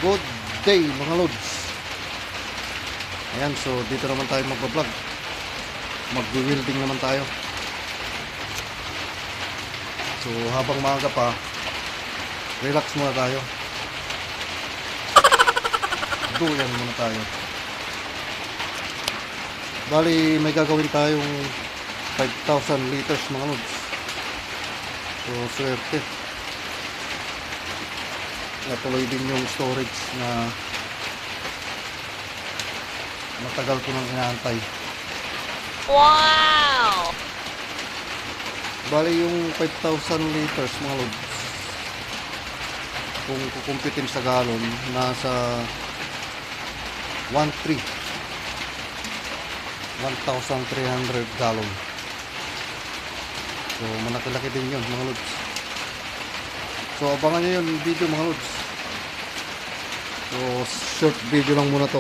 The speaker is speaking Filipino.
Good day mga lods. Ayan, so dito naman tayo magpa-vlog. Magwi-welding naman tayo. So habang maaga pa, relax muna tayo. Duyan muna tayo. Bali may gagawin tayong 5,000 liters mga lods. So swerte. Natuloy din yung storage na matagal ko nang inaantay. Wow! Bali yung 5,000 liters mga lods, kung kukumpitin sa galon, nasa 1,300 gallon. So malaki-laki din yun mga lods. So abangan nyo yun video mga lods. So short video lang muna to.